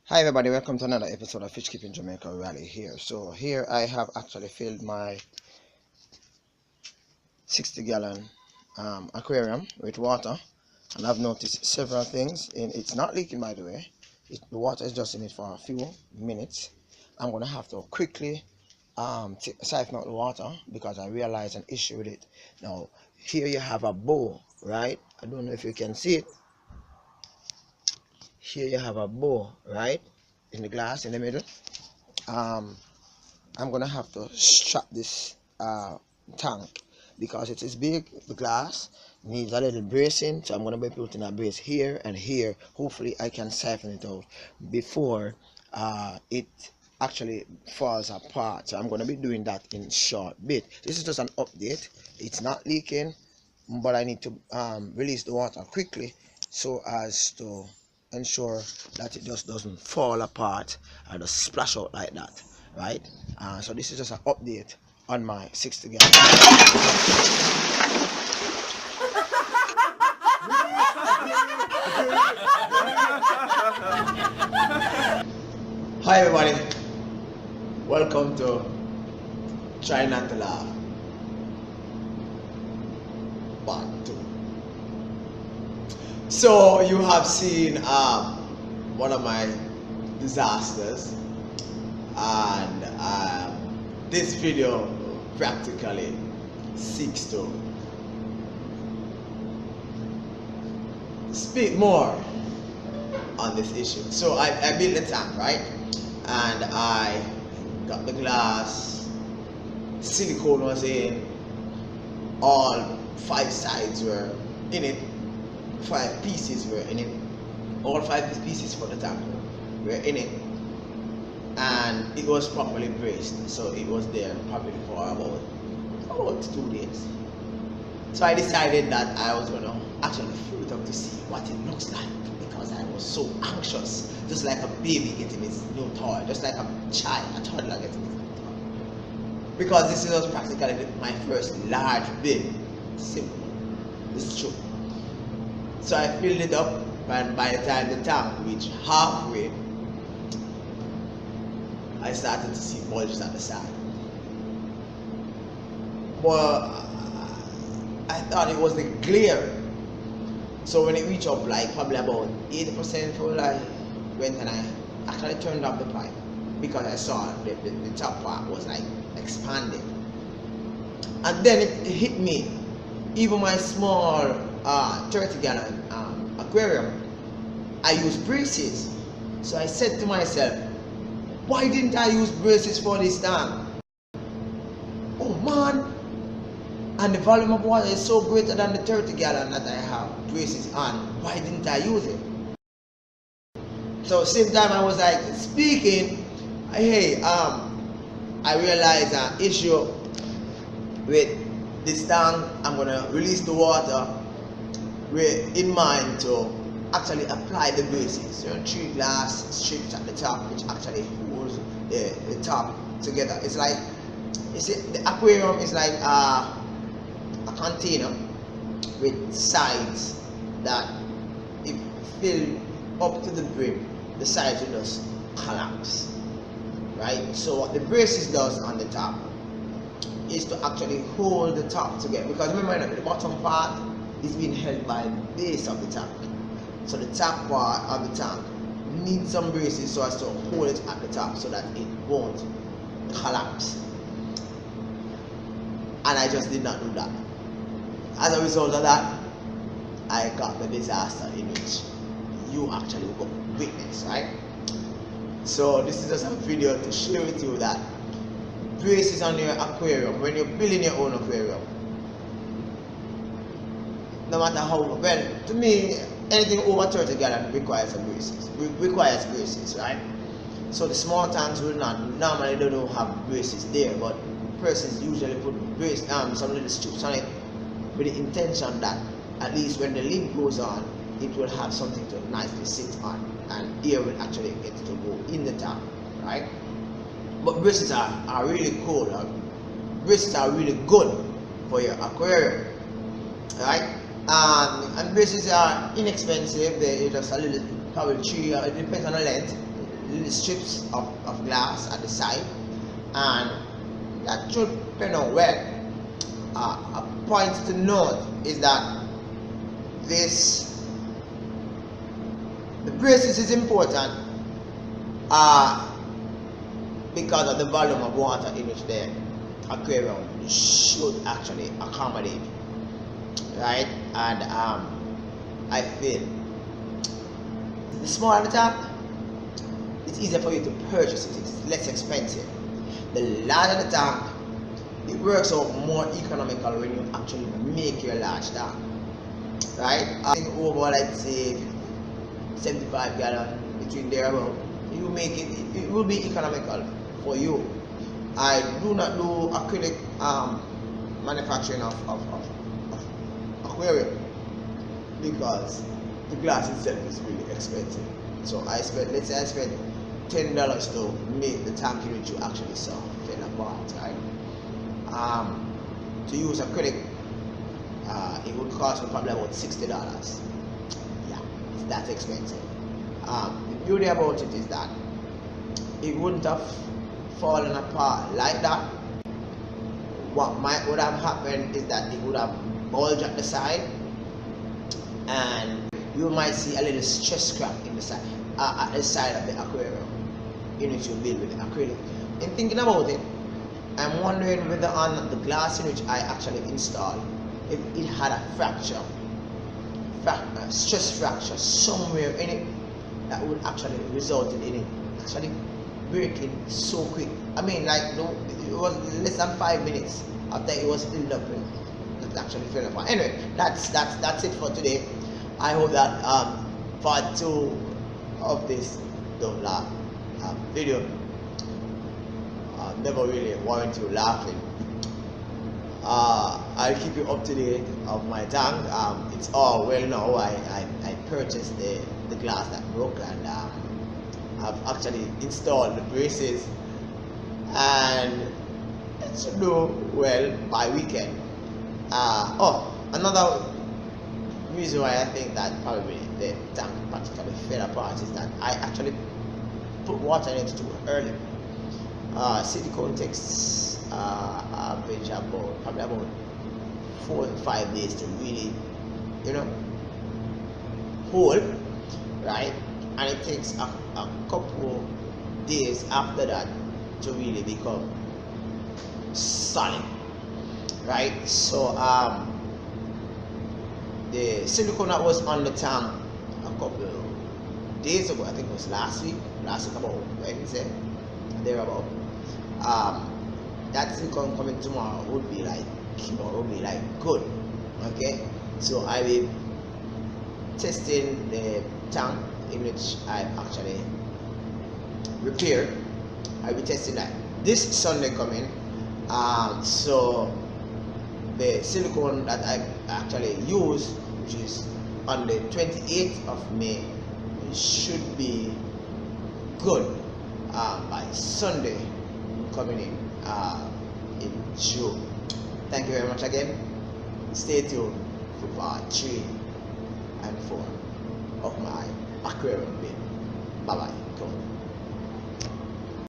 Hi everybody, welcome to another episode of Fish Keeping Jamaica. Rally here. So here I have actually filled my 60-gallon aquarium with water, and I've noticed several things. And it's not leaking, by the way. The water is just in it for a few minutes. I'm gonna have to quickly siphon out the water because I realized an issue with it. Now here you have a bowl, right? I don't know if you can see it. Here you have a bowl, right, in the glass in the middle. I'm gonna have to strap this tank because it is big. The glass needs a little bracing, so I'm gonna be putting a brace here and here. Hopefully I can siphon it out before it actually falls apart. So I'm gonna be doing that in short bit. This is just an update. It's not leaking, but I need to release the water quickly so as to ensure that it just doesn't fall apart or just splash out like that, right? So this is just an update on my 60 gallon. Hi everybody, welcome to Try Not to Laugh Part 2. So you have seen one of my disasters, and this video practically seeks to speak more on this issue. So I built the tank, right, and I got the glass, silicone was in, all 5 sides were in it, 5 pieces were in it, all 5 pieces for the tank were in it, and it was properly braced, so it was there probably for about 2 days. So I decided that I was gonna actually fill it up to see what it looks like, because I was so anxious, just like a baby getting its new toy, just like a child, a toddler getting its new toy, because this was practically my first large build. Simple, it's true. So I filled it up, and by the time the tank reached halfway, I started to see bulges at the side. But I thought it was the glare. So when it reached up like probably about 80% full, I went and I actually turned off the pipe because I saw the top part was like expanding. And then it hit me. Even my small 30-gallon aquarium, I use braces. So I said to myself, why didn't I use braces for this tank? Oh man! And the volume of water is so greater than the 30-gallon that I have braces on. Why didn't I use it? So same time I was like speaking, hey, I realized an issue with this tank. I'm gonna release the water with in mind to actually apply the braces. There are 3 glass strips at the top which actually holds the top together. It's like, you see, the aquarium is like a container with sides that if filled up to the brim, the sides will just collapse, right? So what the braces does on the top is to actually hold the top together, because remember the bottom part is being held by the base of the tank. So the top part of the tank needs some braces so as to hold it at the top so that it won't collapse. And I just did not do that. As a result of that, I got the disaster in which you actually witnessed, right? So this is just a video to share with you that braces on your aquarium, when you're building your own aquarium, no matter how well, to me, anything over 30 gallon requires braces, right? So the small tanks will not, normally they don't have braces there, but persons usually put some little strips on it with the intention that at least when the lid goes on, it will have something to nicely sit on, and air will actually get to go in the tank, right? But braces are really cool. Braces are really good for your aquarium, right? And braces are inexpensive. They're just a little, probably 3, it depends on the length. little strips of glass at the side, and that should turn out well. A point to note is that the braces is important because of the volume of water in which the aquarium should actually accommodate, right? And I feel the smaller the tank, it's easier for you to purchase it, it's less expensive. The larger the tank, it works out more economical when you actually make your large tank, right? I think over, let's say 75 gallon, between there about, you make it will be economical for you. I do not do acrylic manufacturing of aquarium because the glass itself is really expensive. So I spent, let's say I spent $10 to make the tank in which you actually saw fill apart, right? To use acrylic, it would cost me probably about $60. Yeah, it's that expensive. The beauty about it is that it wouldn't have fallen apart like that. What would have happened is that it would have bulged at the side, and you might see a little stress crack in the side, at the side of the aquarium in which you build with the acrylic. In thinking about it, I'm wondering whether on the glass in which I actually installed, if it had a fracture, stress fracture somewhere in it that would actually result in it actually breaking so quick. I mean, like, no, it was less than 5 minutes after it was filled up, it actually fell apart. Anyway, that's it for today. I hope that part 2 of this don't laugh video never really warrant you laughing. I'll keep you up to date of my tank. It's all well now. I purchased the glass that broke, and I've actually installed the braces, and it should do well by weekend. Another reason why I think that probably the tank practically fell apart is that I actually put water in it too early. Silicone takes average probably about 4 to 5 days to really, hold, right? And it takes a couple days after that to really become solid, right? So the silicone that was on the tank a couple days ago, I think it was last week about Wednesday, thereabout, that silicone coming tomorrow would be like good. Okay, so I will be testing the tank in which I actually repaired. I'll be testing that this Sunday coming. So the silicone that I actually use, which is on the 28th of May, should be good by Sunday coming in June. Thank you very much again. Stay tuned for part 3 and 4 of my aquarium build. Bye bye. Come on.